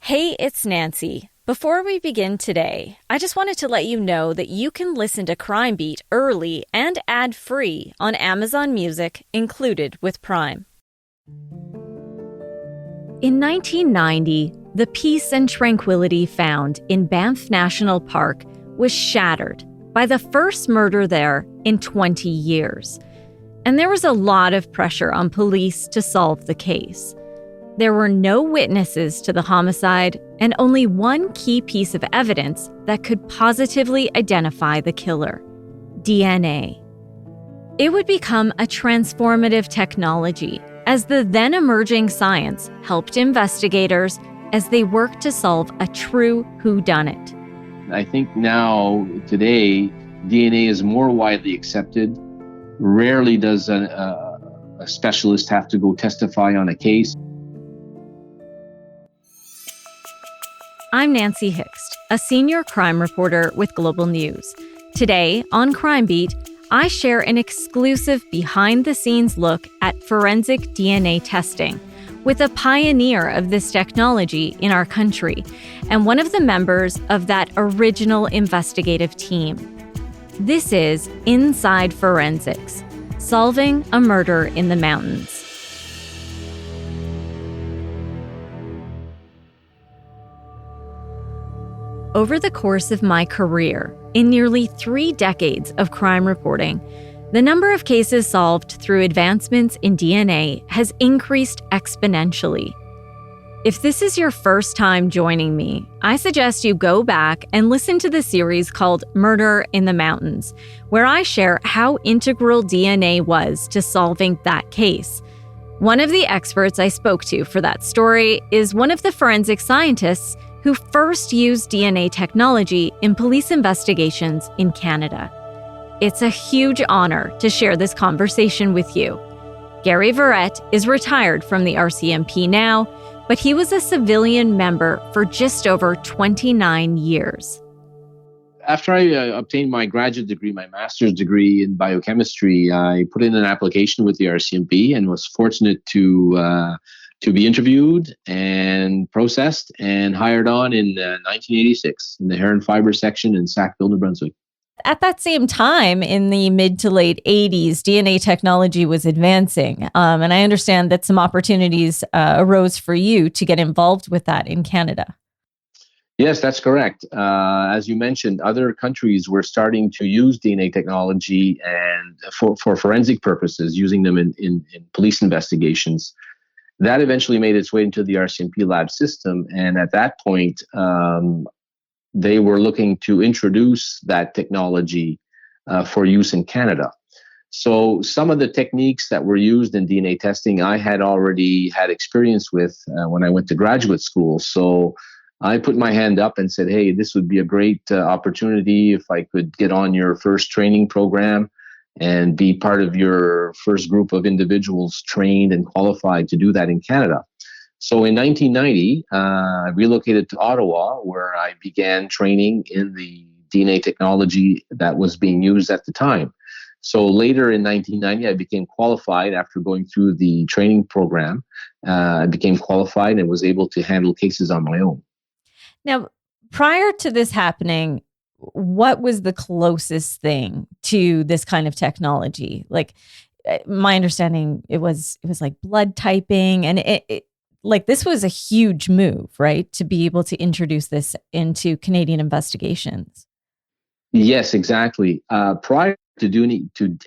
Hey, it's Nancy. Before we begin today, I just wanted to let you know that you can listen to Crime Beat early and ad-free on Amazon Music, included with Prime. In 1990, the peace and tranquility found in Banff National Park was shattered by the first murder there in 20 years. And there was a lot of pressure on police to solve the case. There were no witnesses to the homicide and only one key piece of evidence that could positively identify the killer: DNA. It would become a transformative technology as the then emerging science helped investigators as they worked to solve a true whodunit. I think now, today, DNA is more widely accepted. Rarely does a specialist have to go testify on a case. I'm Nancy Hixt, a senior crime reporter with Global News. Today, on Crime Beat, I share an exclusive behind-the-scenes look at forensic DNA testing with a pioneer of this technology in our country and one of the members of that original investigative team. This is Inside Forensics, solving a murder in the mountains. Over the course of my career, in nearly 3 decades of crime reporting, the number of cases solved through advancements in DNA has increased exponentially. If this is your first time joining me, I suggest you go back and listen to the series called Murder in the Mountains, where I share how integral DNA was to solving that case. One of the experts I spoke to for that story is one of the forensic scientists who first used DNA technology in police investigations in Canada. It's a huge honor to share this conversation with you. Gary Verrett is retired from the RCMP now, but he was a civilian member for just over 29 years. After I obtained my graduate degree, my master's degree in biochemistry, I put in an application with the RCMP and was fortunate to be interviewed and processed and hired on in 1986 in the hair and fiber section in Sackville, New Brunswick. At that same time, in the mid to late 80s, DNA technology was advancing. And I understand that some opportunities arose for you to get involved with that in Canada. Yes, that's correct. As you mentioned, other countries were starting to use DNA technology and for forensic purposes, using them in police investigations. That eventually made its way into the RCMP lab system. And at that point, they were looking to introduce that technology for use in Canada. So some of the techniques that were used in DNA testing, I had already had experience with when I went to graduate school. So I put my hand up and said, hey, this would be a great opportunity if I could get on your first training program and be part of your first group of individuals trained and qualified to do that in Canada. So in 1990, I relocated to Ottawa, where I began training in the DNA technology that was being used at the time. So later in 1990, I became qualified after going through the training program. I became qualified and was able to handle cases on my own. Now, prior to this happening, what was the closest thing to this kind of technology? Like, my understanding, it was like blood typing, and it like this was a huge move, right? To be able to introduce this into Canadian investigations. Yes, exactly. Prior to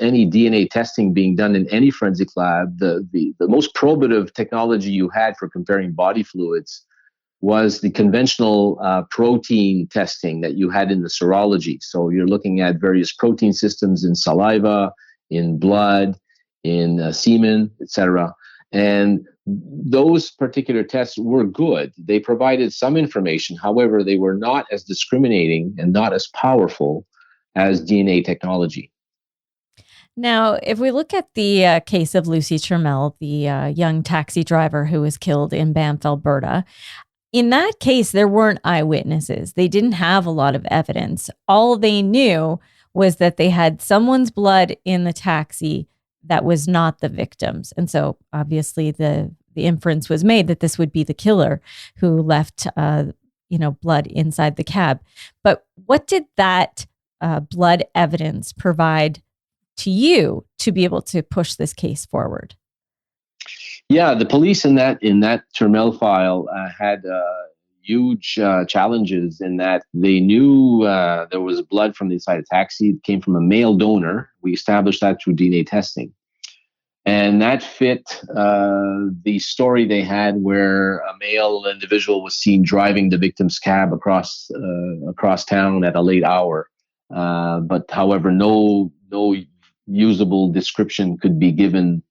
any DNA testing being done in any forensic lab, the most probative technology you had for comparing body fluids was the conventional protein testing that you had in the serology. So you're looking at various protein systems in saliva, in blood, in semen, etc. And those particular tests were good. They provided some information. However, they were not as discriminating and not as powerful as DNA technology. Now, if we look at the case of Lucy Trammell, the young taxi driver who was killed in Banff, Alberta, in that case, there weren't eyewitnesses. They didn't have a lot of evidence. All they knew was that they had someone's blood in the taxi that was not the victim's. And so obviously the the inference was made that this would be the killer who left, blood inside the cab. But what did that blood evidence provide to you to be able to push this case forward? Yeah, the police in that Turmel file had huge challenges in that they knew there was blood from the inside a taxi. It came from a male donor. We established that through DNA testing. And that fit the story they had where a male individual was seen driving the victim's cab across town at a late hour. But however, no usable description could be given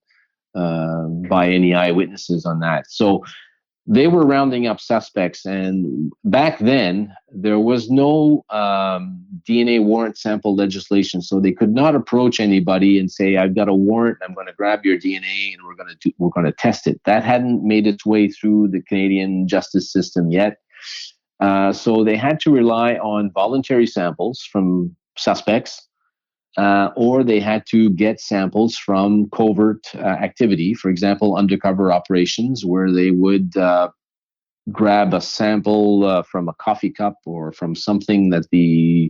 by any eyewitnesses on that. So they were rounding up suspects, and back then there was no DNA warrant sample legislation, so they could not approach anybody and say, "I've got a warrant. I'm going to grab your DNA and we're going to test it." That hadn't made its way through the Canadian justice system yet, so they had to rely on voluntary samples from suspects. Or they had to get samples from covert activity, for example, undercover operations, where they would grab a sample from a coffee cup or from something that the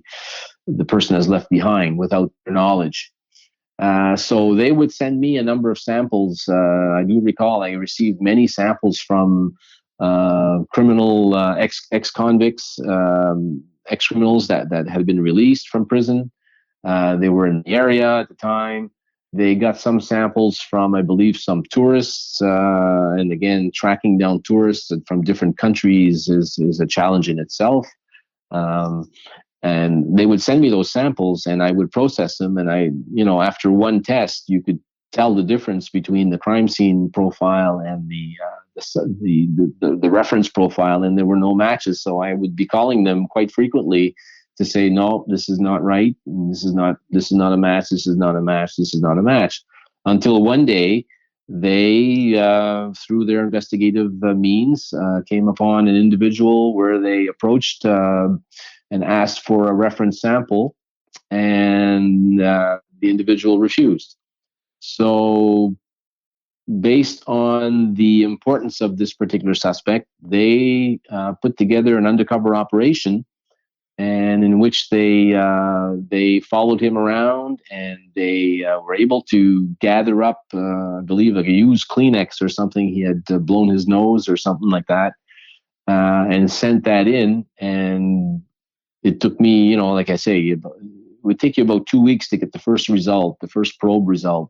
person has left behind without their knowledge. So they would send me a number of samples. I do recall I received many samples from criminal ex-convicts, ex-criminals that had been released from prison. They were in the area at the time. They got some samples from, I believe, some tourists. And again, tracking down tourists from different countries is a challenge in itself. And they would send me those samples and I would process them. And after one test, you could tell the difference between the crime scene profile and the reference profile, and there were no matches. So I would be calling them quite frequently to say, no, this is not right. This is not a match. This is not a match. This is not a match. Until one day, they, through their investigative means, came upon an individual where they approached and asked for a reference sample, and the individual refused. So, based on the importance of this particular suspect, they put together an undercover operation, and in which they followed him around, and they were able to gather up, I believe, like a used Kleenex or something. He had blown his nose or something like that, and sent that in. And it took me, like I say, it would take you about 2 weeks to get the first result, the first probe result.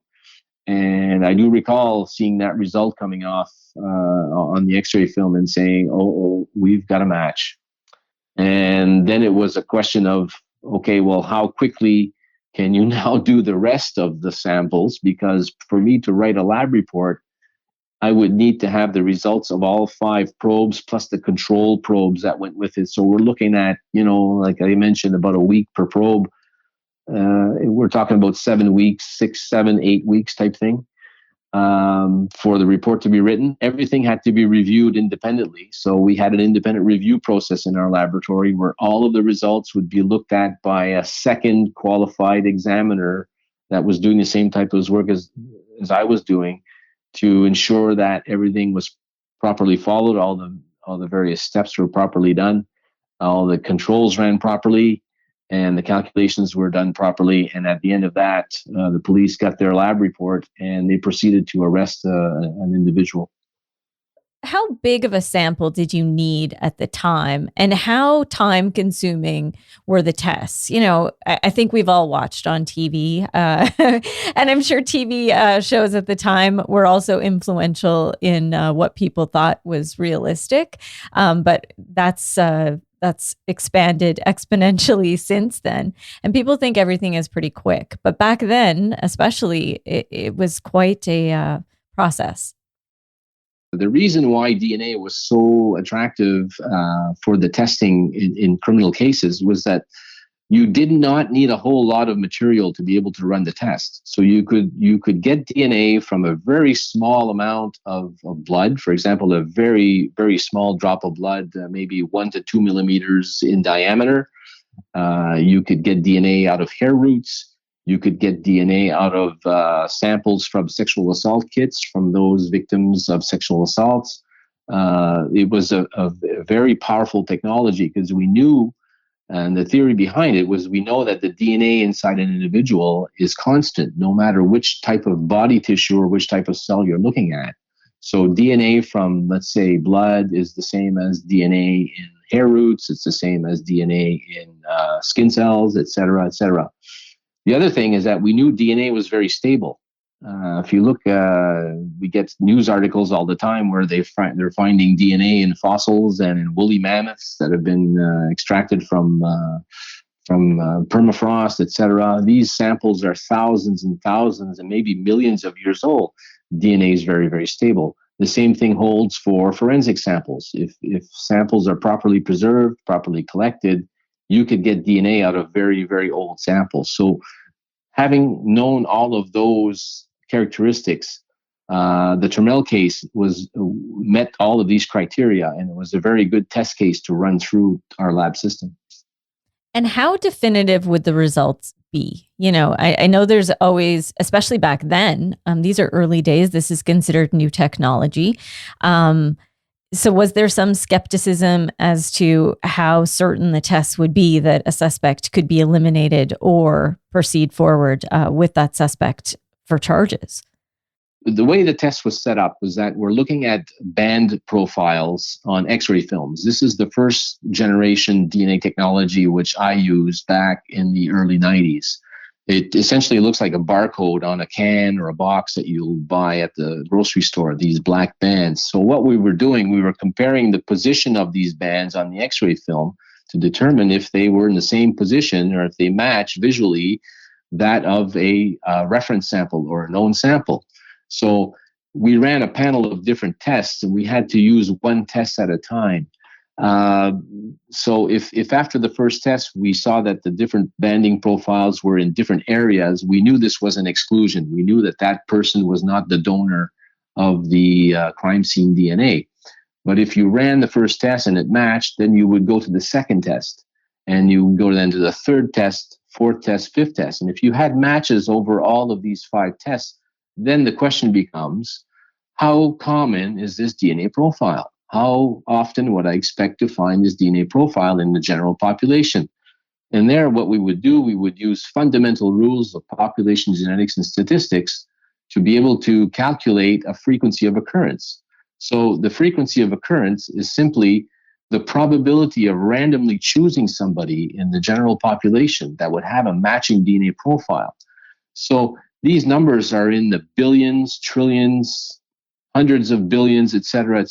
And I do recall seeing that result coming off on the X-ray film and saying, "Oh, we've got a match." And then it was a question of, okay, well, how quickly can you now do the rest of the samples? Because for me to write a lab report, I would need to have the results of all 5 probes plus the control probes that went with it. So we're looking at, like I mentioned, about a week per probe. We're talking about 7 weeks, 6, 7, 8 weeks type thing. For the report to be written, everything had to be reviewed independently. So we had an independent review process in our laboratory where all of the results would be looked at by a second qualified examiner that was doing the same type of work as I was doing, to ensure that everything was properly followed, all the various steps were properly done, all the controls ran properly, and the calculations were done properly. And at the end of that, the police got their lab report and they proceeded to arrest an individual. How big of a sample did you need at the time, and how time consuming were the tests? I think we've all watched on TV, and I'm sure TV shows at the time were also influential in what people thought was realistic. But that's expanded exponentially since then. And people think everything is pretty quick. But back then, especially, it was quite a process. The reason why DNA was so attractive for the testing in criminal cases was that you did not need a whole lot of material to be able to run the test. So you could get DNA from a very small amount of blood. For example, a very, very small drop of blood, maybe 1 to 2 millimeters in diameter. You could get DNA out of hair roots. You could get DNA out of samples from sexual assault kits from those victims of sexual assaults. It was a very powerful technology because we knew, and the theory behind it was, we know that the DNA inside an individual is constant, no matter which type of body tissue or which type of cell you're looking at. So DNA from, let's say, blood is the same as DNA in hair roots. It's the same as DNA in skin cells, et cetera, et cetera. The other thing is that we knew DNA was very stable. If you look, we get news articles all the time where they're finding DNA in fossils and in woolly mammoths that have been extracted from permafrost, etc. These samples are thousands and thousands and maybe millions of years old. DNA is very, very stable. The same thing holds for forensic samples. If samples are properly preserved, properly collected, you could get DNA out of very, very old samples. So having known all of those characteristics, the Trammell case met all of these criteria, and it was a very good test case to run through our lab system. And how definitive would the results be? I know there's always, especially back then, these are early days. This is considered new technology. So was there some skepticism as to how certain the tests would be that a suspect could be eliminated or proceed forward with that suspect for charges? The way the test was set up was that we're looking at band profiles on X-ray films. This is the first generation DNA technology which I used back in the early 90s. It essentially looks like a barcode on a can or a box that you'll buy at the grocery store, these black bands. So what we were doing, we were comparing the position of these bands on the X-ray film to determine if they were in the same position or if they match visually that of a reference sample or a known sample. So we ran a panel of different tests, and we had to use one test at a time. So if after the first test we saw that the different banding profiles were in different areas, we knew this was an exclusion. We knew that that person was not the donor of the crime scene DNA. But if you ran the first test and it matched, then you would go to the second test, and you would go then to the third test, fourth test, fifth test. And if you had matches over all of these 5 tests, then the question becomes, how common is this DNA profile? How often would I expect to find this DNA profile in the general population? And there, what we would do, we would use fundamental rules of population genetics and statistics to be able to calculate a frequency of occurrence. So the frequency of occurrence is simply the probability of randomly choosing somebody in the general population that would have a matching DNA profile. So these numbers are in the billions, trillions, hundreds of billions, et cetera,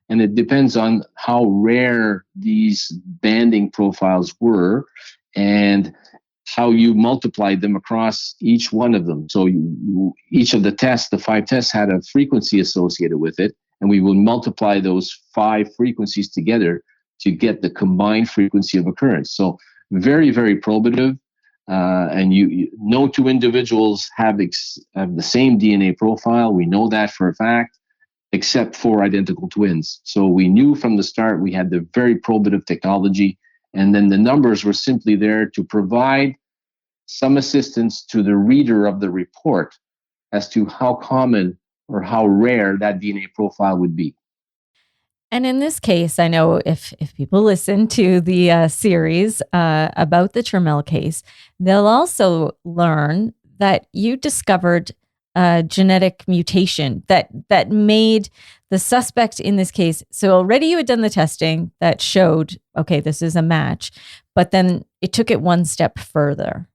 and it depends on how rare these banding profiles were and how you multiplied them across each one of them. So each of the tests, the 5 tests, had a frequency associated with it, and we would multiply those 5 frequencies together to get the combined frequency of occurrence. So very, very probative. And no 2 individuals have the same DNA profile. We know that for a fact, except for identical twins. So we knew from the start we had the very probative technology, and then the numbers were simply there to provide some assistance to the reader of the report as to how common or how rare that DNA profile would be. And in this case, I know if people listen to the series about the Trammell case, they'll also learn that you discovered a genetic mutation that made the suspect in this case. So already you had done the testing that showed, okay, this is a match, but then it took it one step further.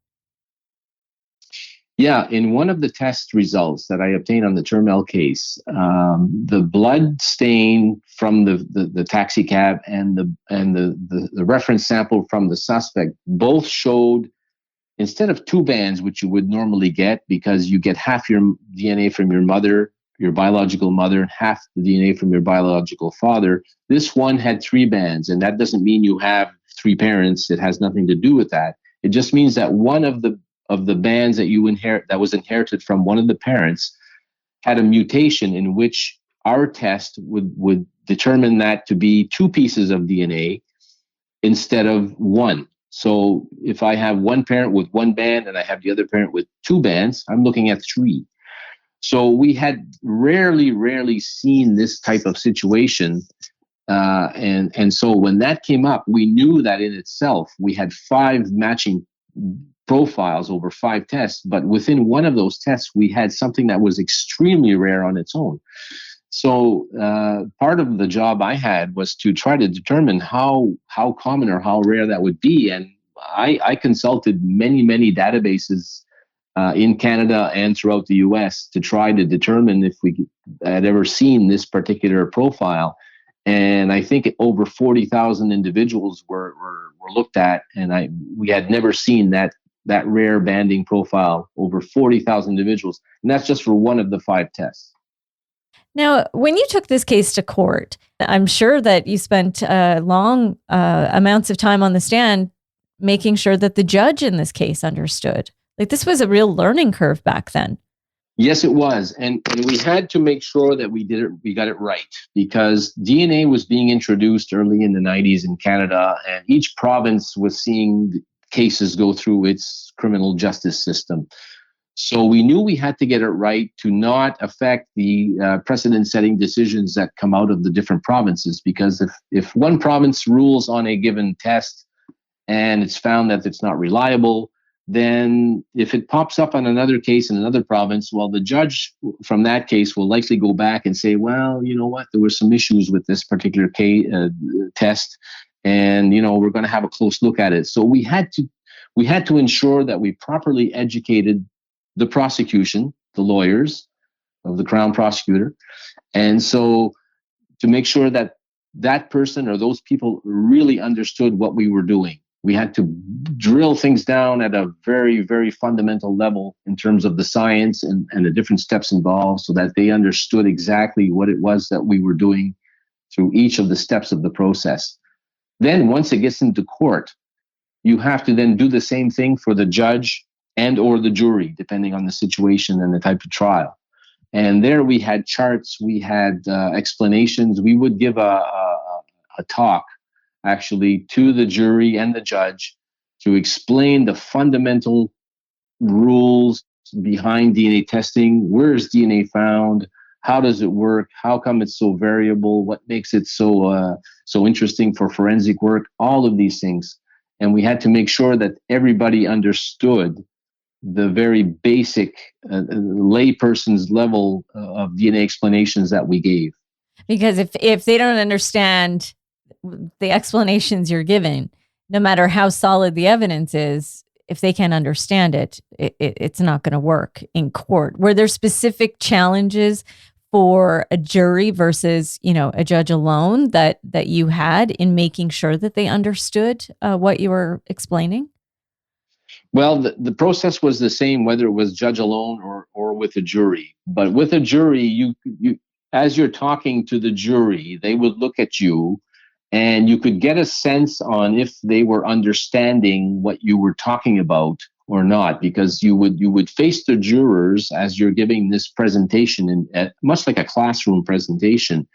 Yeah, in one of the test results that I obtained on the Trammell case, the blood stain from the taxi cab and the reference sample from the suspect both showed, instead of 2 bands, which you would normally get because you get half your DNA from your mother, your biological mother, and half the DNA from your biological father, this one had 3 bands. And that doesn't mean you have 3 parents. It has nothing to do with that. It just means that one of the bands that you inherit, that was inherited from one of the parents, had a mutation in which our test would determine that to be 2 pieces of DNA instead of 1. So if I have one parent with one band and I have the other parent with two bands, I'm looking at three. So we had rarely seen this type of situation. And so when that came up, we knew that in itself, we had five matching profiles over five tests. But within one of those tests, we had something that was extremely rare on its own. So part of the job I had was to try to determine how common or how rare that would be. And I consulted many databases in Canada and throughout the US to try to determine if we had ever seen this particular profile. And I think over 40,000 individuals were looked at, and we had never seen that rare banding profile over 40,000 individuals. And that's just for one of the five tests. Now, when you took this case to court, I'm sure that you spent long amounts of time on the stand making sure that the judge in this case understood. Like, this was a real learning curve back then. Yes, it was. And we had to make sure that we got it right, because DNA was being introduced early in the 90s in Canada, and each province was seeing cases go through its criminal justice system. So we knew we had to get it right to not affect the precedent-setting decisions that come out of the different provinces. Because if one province rules on a given test and it's found that it's not reliable, then if it pops up on another case in another province, well, the judge from that case will likely go back and say, well, you know what, there were some issues with this particular test, and we're going to have a close look at it. So we had to ensure that we properly educated the prosecution, the lawyers of the Crown prosecutor. And so to make sure that that person or those people really understood what we were doing, we had to drill things down at a very fundamental level in terms of the science and the different steps involved, so that they understood exactly what it was that we were doing through each of the steps of the process. Then once it gets into court, you have to then do the same thing for the judge and or the jury, depending on the situation and the type of trial. And there we had charts, we had explanations. We would give a talk actually to the jury and the judge to explain the fundamental rules behind DNA testing. Where is DNA found? How does it work? How come it's so variable? What makes it so interesting for forensic work? All of these things. And we had to make sure that everybody understood the very basic layperson's level of DNA explanations that we gave. Because if they don't understand the explanations you're giving, no matter how solid the evidence is, if they can't understand it, it's not going to work in court. Were there specific challenges for a jury versus, a judge alone that you had in making sure that they understood what you were explaining? Well, the process was the same whether it was judge alone or with a jury. But with a jury, you as you're talking to the jury, they would look at you, and you could get a sense on if they were understanding what you were talking about or not, because you would face the jurors as you're giving this presentation, much like a classroom presentation.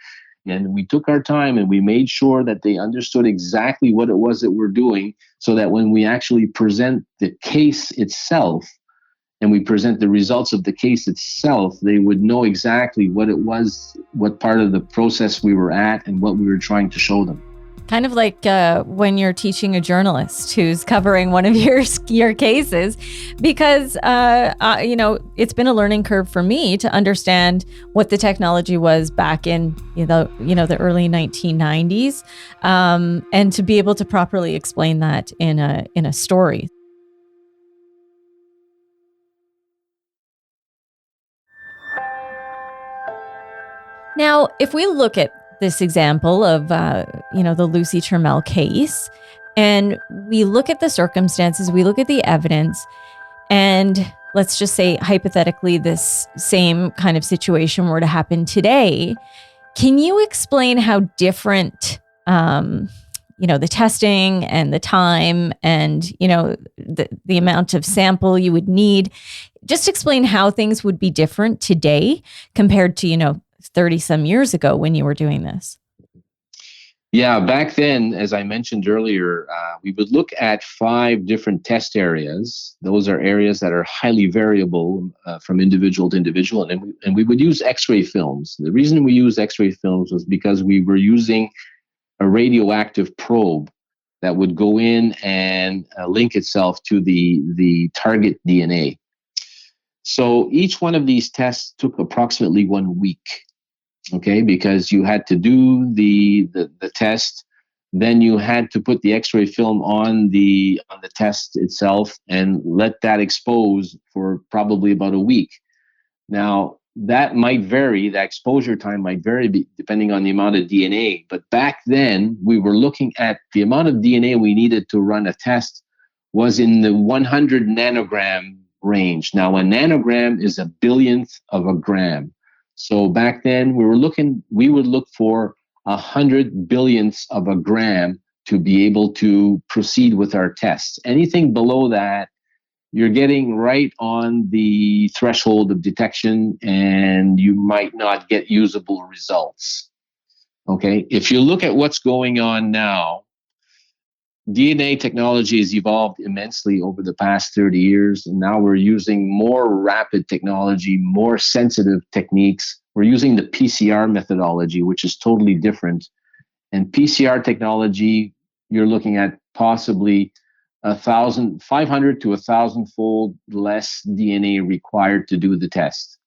And we took our time and we made sure that they understood exactly what it was that we're doing, so that when we actually present the case itself and we present the results of the case itself, they would know exactly what it was, what part of the process we were at, and what we were trying to show them. Kind of like when you're teaching a journalist who's covering one of your cases, because it's been a learning curve for me to understand what the technology was back in the early 1990s, and to be able to properly explain that in a story. Now, if we look at this example of, the Lucy Turmel case, and we look at the circumstances, we look at the evidence, and let's just say hypothetically this same kind of situation were to happen today, can you explain how different, the testing and the time and, the amount of sample you would need? Just explain how things would be different today compared to, 30 some years ago when you were doing this. Yeah, back then, as I mentioned earlier, we would look at 5 different test areas. Those are areas that are highly variable from individual to individual, and we would use X-ray films. The reason we use X-ray films was because we were using a radioactive probe that would go in and link itself to the target DNA. So each one of these tests took approximately 1 week. Okay, because you had to do the test, then you had to put the X-ray film on the test itself and let that expose for probably about a week. Now, that might vary, that exposure time might vary depending on the amount of DNA. But back then, we were looking at the amount of DNA we needed to run a test was in the 100 nanogram range. Now, a nanogram is a billionth of a gram. So back then, we would look for 100 billionths of a gram to be able to proceed with our tests. Anything below that, you're getting right on the threshold of detection and you might not get usable results. Okay. If you look at what's going on now, DNA technology has evolved immensely over the past 30 years. And now we're using more rapid technology, more sensitive techniques. We're using the PCR methodology, which is totally different. And PCR technology, you're looking at possibly 500 to 1,000-fold less DNA required to do the test.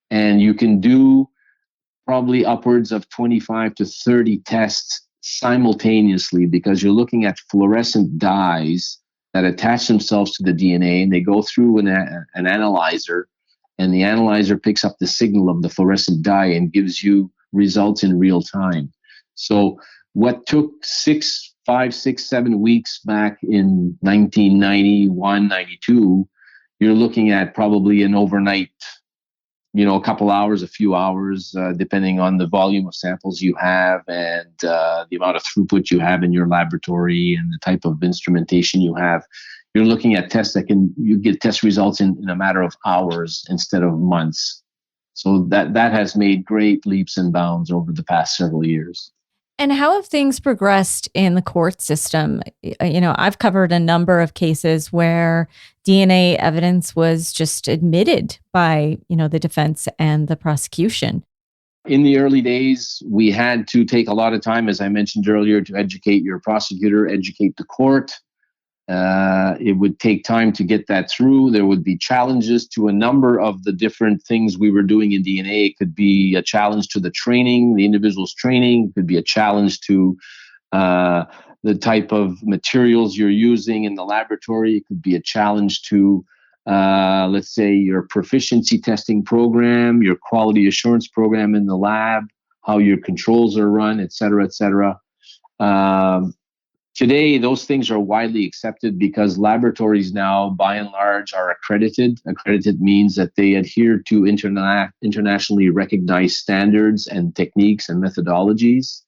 And you can do probably upwards of 25 to 30 tests simultaneously because you're looking at fluorescent dyes that attach themselves to the DNA and they go through an analyzer, and the analyzer picks up the signal of the fluorescent dye and gives you results in real time. So what took 5, 6, 7 weeks back in 1991, 92, you're looking at probably an overnight, a couple hours, a few hours, depending on the volume of samples you have and the amount of throughput you have in your laboratory and the type of instrumentation you have. You're looking at tests you get test results in a matter of hours instead of months. So that has made great leaps and bounds over the past several years. And how have things progressed in the court system? I've covered a number of cases where DNA evidence was just admitted by, the defense and the prosecution. In the early days, we had to take a lot of time, as I mentioned earlier, to educate your prosecutor, educate the court. It would take time to get that through. There would be challenges to a number of the different things we were doing in DNA. It could be a challenge to the training, the individual's training. It could be a challenge to the type of materials you're using in the laboratory. It could be a challenge to, let's say, your proficiency testing program, your quality assurance program in the lab, how your controls are run, et cetera, et cetera. Today, those things are widely accepted because laboratories now, by and large, are accredited. Accredited means that they adhere to internationally recognized standards and techniques and methodologies,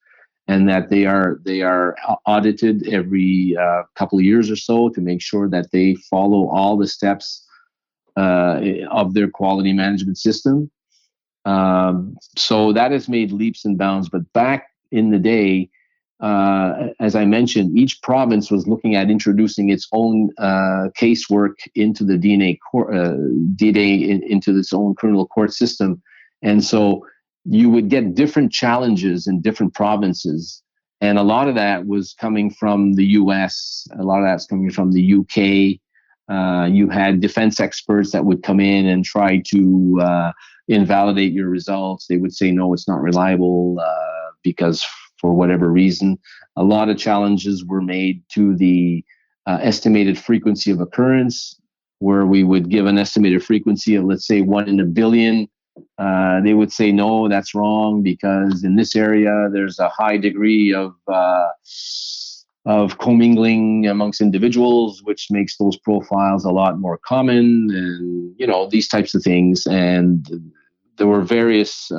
and that they are audited every couple of years or so to make sure that they follow all the steps of their quality management system. So that has made leaps and bounds. But back in the day, as I mentioned, each province was looking at introducing its own casework into the DNA into its own criminal court system, and so you would get different challenges in different provinces, and a lot of that was coming from the U.S. A lot of that's coming from the U.K. You had defense experts that would come in and try to invalidate your results. They would say, no, it's not reliable because for whatever reason. A lot of challenges were made to the estimated frequency of occurrence, where we would give an estimated frequency of, let's say, 1 in a billion. They would say, no, that's wrong because in this area, there's a high degree of commingling amongst individuals, which makes those profiles a lot more common and, these types of things. And there were various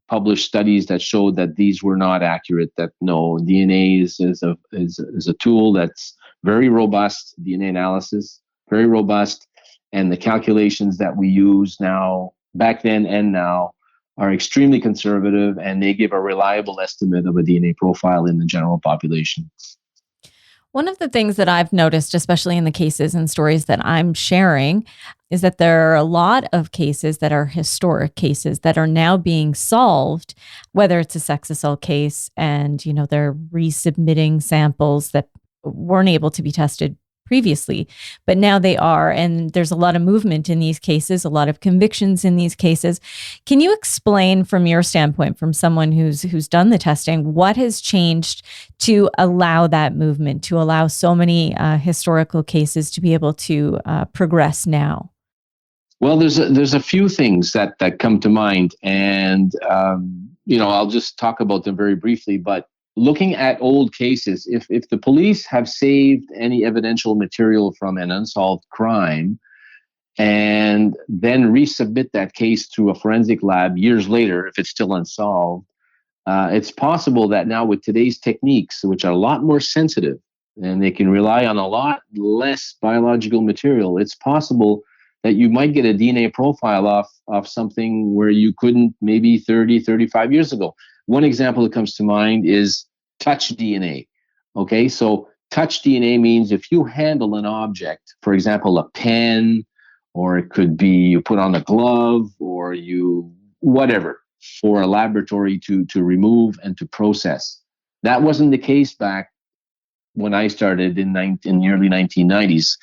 published studies that showed that these were not accurate, that no, DNA is a tool that's very robust, DNA analysis, very robust. And the calculations that we use now, back then and now, are extremely conservative, and they give a reliable estimate of a DNA profile in the general population. One of the things that I've noticed, especially in the cases and stories that I'm sharing, is that there are a lot of cases that are historic cases that are now being solved, whether it's a sex assault case and, they're resubmitting samples that weren't able to be tested previously, but now they are. And there's a lot of movement in these cases, a lot of convictions in these cases. Can you explain from your standpoint, from someone who's done the testing, what has changed to allow that movement, to allow so many historical cases to be able to progress now? Well, there's a few things that come to mind, and I'll just talk about them very briefly. But looking at old cases, if the police have saved any evidential material from an unsolved crime and then resubmit that case to a forensic lab years later, if it's still unsolved, it's possible that now with today's techniques, which are a lot more sensitive and they can rely on a lot less biological material, it's possible that you might get a DNA profile off something where you couldn't maybe 30, 35 years ago. One example that comes to mind is touch DNA. Okay, so touch DNA means if you handle an object, for example, a pen, or it could be you put on a glove, or you whatever, for a laboratory to remove and to process. That wasn't the case back when I started in the early 1990s.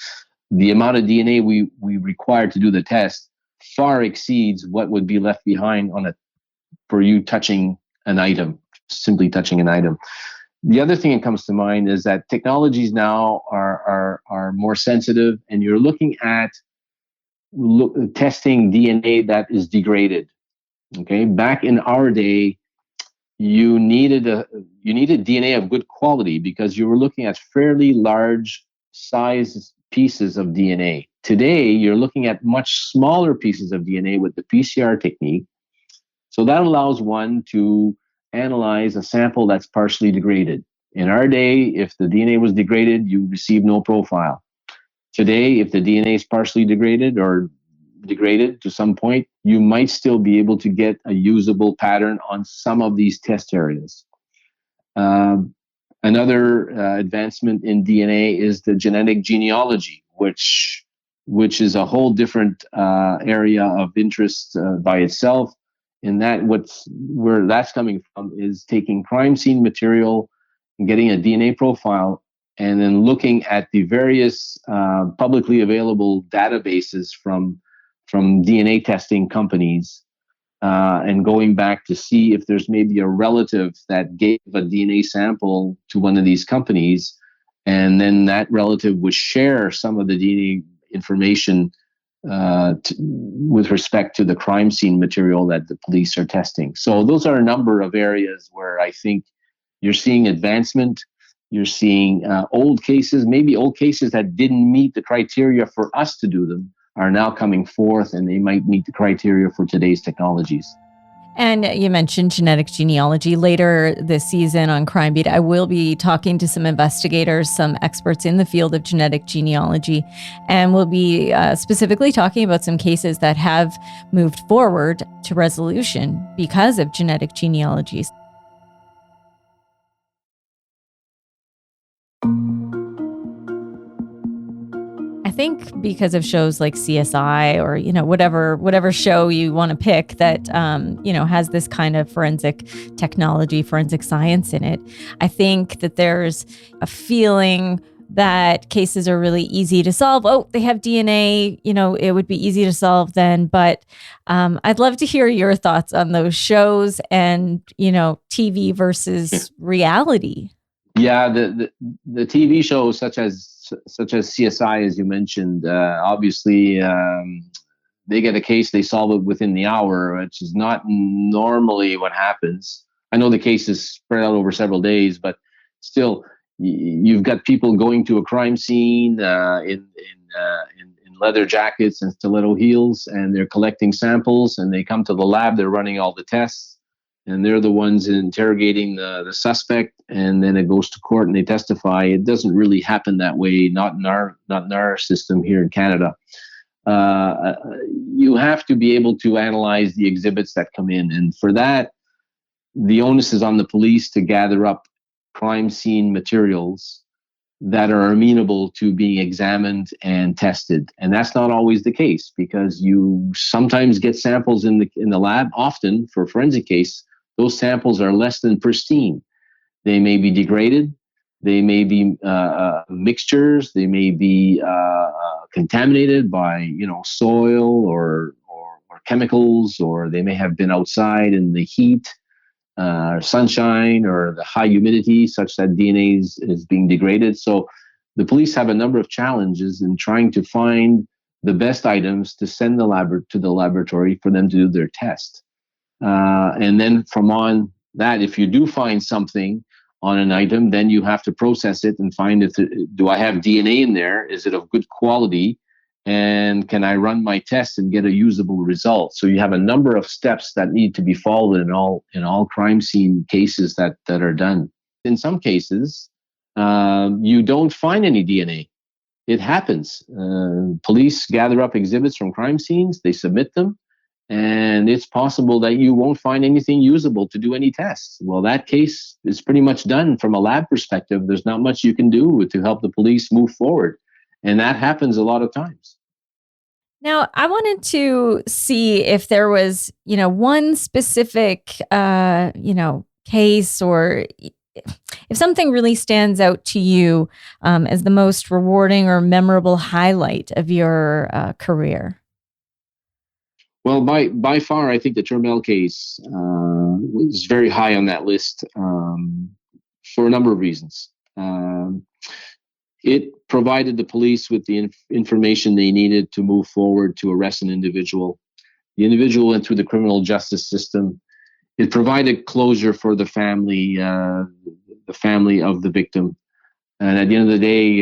The amount of DNA we required to do the test far exceeds what would be left behind for you touching an item, simply touching an item. The other thing that comes to mind is that technologies now are more sensitive, and you're looking at testing DNA that is degraded. Okay, back in our day, you needed DNA of good quality because you were looking at fairly large size pieces of DNA. Today, you're looking at much smaller pieces of DNA with the PCR technique. So that allows one to analyze a sample that's partially degraded. In our day, if the DNA was degraded, you receive no profile. Today, if the DNA is partially degraded or degraded to some point, you might still be able to get a usable pattern on some of these test areas. Another advancement in DNA is the genetic genealogy, which is a whole different area of interest by itself. In that, where that's coming from is taking crime scene material and getting a DNA profile, and then looking at the various publicly available databases from DNA testing companies, and going back to see if there's maybe a relative that gave a DNA sample to one of these companies, and then that relative would share some of the DNA information with respect to the crime scene material that the police are testing. So those are a number of areas where I think you're seeing advancement. You're seeing old cases that didn't meet the criteria for us to do them are now coming forth, and they might meet the criteria for today's technologies. And you mentioned genetic genealogy. Later this season on Crime Beat, I will be talking to some investigators, some experts in the field of genetic genealogy, and we'll be specifically talking about some cases that have moved forward to resolution because of genetic genealogies. I think because of shows like CSI or, whatever show you want to pick that, has this kind of forensic technology, forensic science in it, I think that there's a feeling that cases are really easy to solve. Oh, they have DNA, it would be easy to solve then. But I'd love to hear your thoughts on those shows and, TV versus reality. Yeah, the TV shows such as CSI, as you mentioned, obviously they get a case, they solve it within the hour, which is not normally what happens. I know the case is spread out over several days, but still, you've got people going to a crime scene in leather jackets and stiletto heels, and they're collecting samples, and they come to the lab, they're running all the tests, and they're the ones interrogating the suspect, and then it goes to court and they testify. It doesn't really happen that way, not in our system here in Canada. you have to be able to analyze the exhibits that come in. And for that, the onus is on the police to gather up crime scene materials that are amenable to being examined and tested. And that's not always the case, because you sometimes get samples in the lab. Often for a forensic case, those samples are less than pristine. They may be degraded. They may be mixtures. They may be contaminated by soil or chemicals, or they may have been outside in the heat, sunshine, or the high humidity, such that DNA is being degraded. So the police have a number of challenges in trying to find the best items to send to the laboratory for them to do their test. And then from on that, if you do find something on an item, then you have to process it and find do I have DNA in there? Is it of good quality? And can I run my test and get a usable result? So you have a number of steps that need to be followed in all crime scene cases that are done. In some cases, you don't find any DNA. It happens. Police gather up exhibits from crime scenes, they submit them, and it's possible that you won't find anything usable to do any tests. Well, that case is pretty much done from a lab perspective. There's not much you can do to help the police move forward. And that happens a lot of times. Now, I wanted to see if there was, one specific, case, or if something really stands out to you as the most rewarding or memorable highlight of your career. Well, by far, I think the Turmel case was very high on that list for a number of reasons. It provided the police with the information they needed to move forward to arrest an individual. The individual went through the criminal justice system. It provided closure for the family of the victim. And at the end of the day,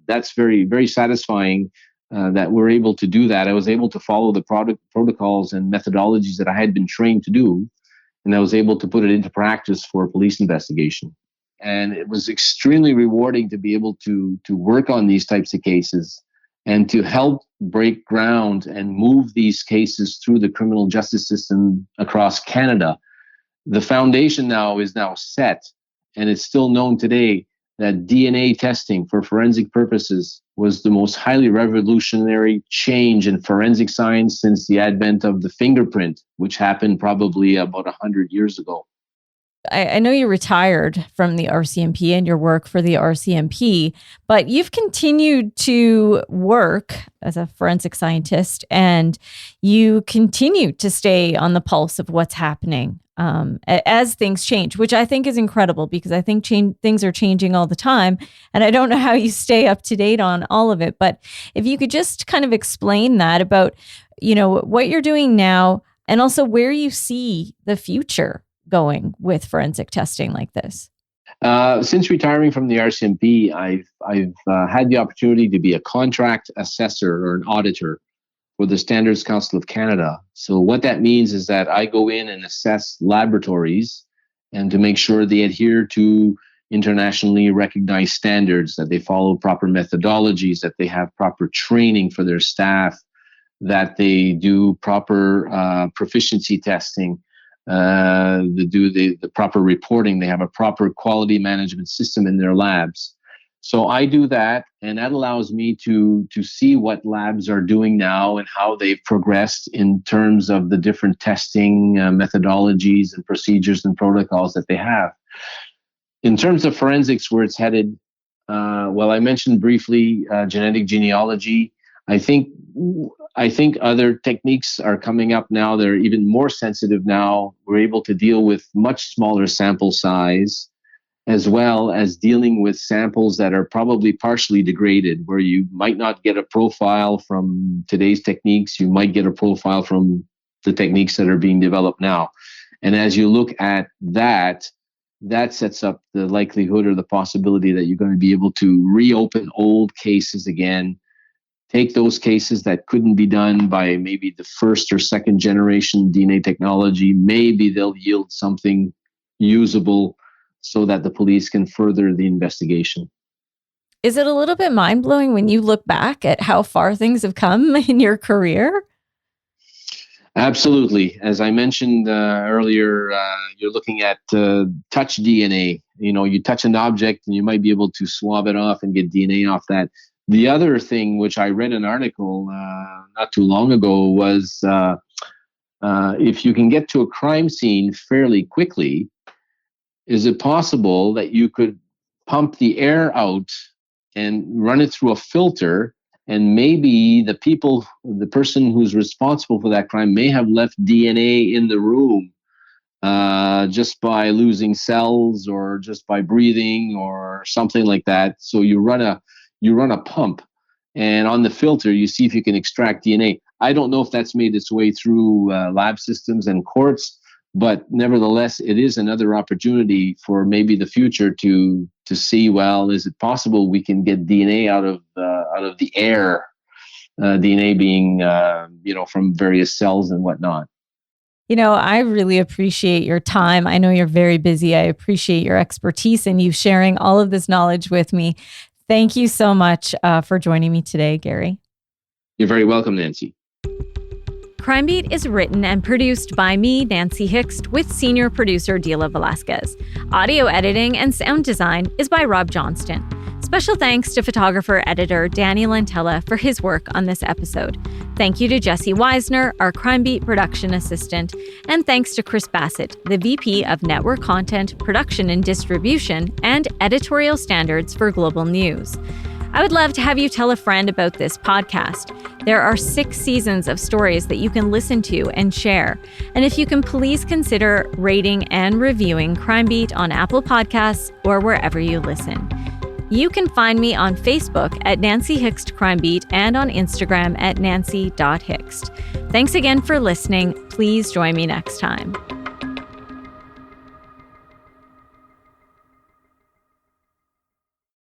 that's very, very satisfying that we're able to do that. I was able to follow the protocols and methodologies that I had been trained to do, and I was able to put it into practice for a police investigation. And it was extremely rewarding to be able to work on these types of cases and to help break ground and move these cases through the criminal justice system across Canada. The foundation now is set, and it's still known today that DNA testing for forensic purposes was the most highly revolutionary change in forensic science since the advent of the fingerprint, which happened probably about 100 years ago. I know you retired from the RCMP and your work for the RCMP, but you've continued to work as a forensic scientist, and you continue to stay on the pulse of what's happening as things change, which I think is incredible, because I think things are changing all the time. And I don't know how you stay up to date on all of it, but if you could just kind of explain that about, what you're doing now, and also where you see the future going with forensic testing like this. Since retiring from the RCMP, I've had the opportunity to be a contract assessor or an auditor for the Standards Council of Canada. So what that means is that I go in and assess laboratories and to make sure they adhere to internationally recognized standards, that they follow proper methodologies, that they have proper training for their staff, that they do proper proficiency testing, they do the proper reporting, they have a proper quality management system in their labs. So I do that, and that allows me to see what labs are doing now and how they've progressed in terms of the different testing methodologies and procedures and protocols that they have. In terms of forensics, where it's headed, well, I mentioned briefly genetic genealogy. I think other techniques are coming up now. They're even more sensitive now. We're able to deal with much smaller sample size, as well as dealing with samples that are probably partially degraded, where you might not get a profile from today's techniques. You might get a profile from the techniques that are being developed now. And as you look at that sets up the likelihood or the possibility that you're going to be able to reopen old cases again, take those cases that couldn't be done by maybe the first or second generation DNA technology. Maybe they'll yield something usable so that the police can further the investigation. Is it a little bit mind-blowing when you look back at how far things have come in your career? Absolutely. As I mentioned earlier, you're looking at touch DNA. You touch an object and you might be able to swab it off and get DNA off that. The other thing, which I read an article not too long ago, was if you can get to a crime scene fairly quickly, is it possible that you could pump the air out and run it through a filter, and maybe the person who's responsible for that crime may have left DNA in the room just by losing cells or just by breathing or something like that. So you run a pump, and on the filter you see if you can extract DNA. I don't know if that's made its way through lab systems and courts, but nevertheless, it is another opportunity for maybe the future to see, well, is it possible we can get DNA out of the air, DNA being from various cells and whatnot. I really appreciate your time. I know you're very busy. I appreciate your expertise and you sharing all of this knowledge with me. Thank you so much for joining me today, Gary. You're very welcome, Nancy. Crime Beat is written and produced by me, Nancy Hixt, with senior producer Dila Velasquez. Audio editing and sound design is by Rob Johnston. Special thanks to photographer-editor Danny Lantella for his work on this episode. Thank you to Jesse Weisner, our Crime Beat production assistant, and thanks to Chris Bassett, the VP of Network Content, Production and Distribution, and Editorial Standards for Global News. I would love to have you tell a friend about this podcast. There are 6 seasons of stories that you can listen to and share. And if you can please consider rating and reviewing Crime Beat on Apple Podcasts or wherever you listen. You can find me on Facebook at Nancy Hixt Crime Beat and on Instagram at nancy.hixt. Thanks again for listening. Please join me next time.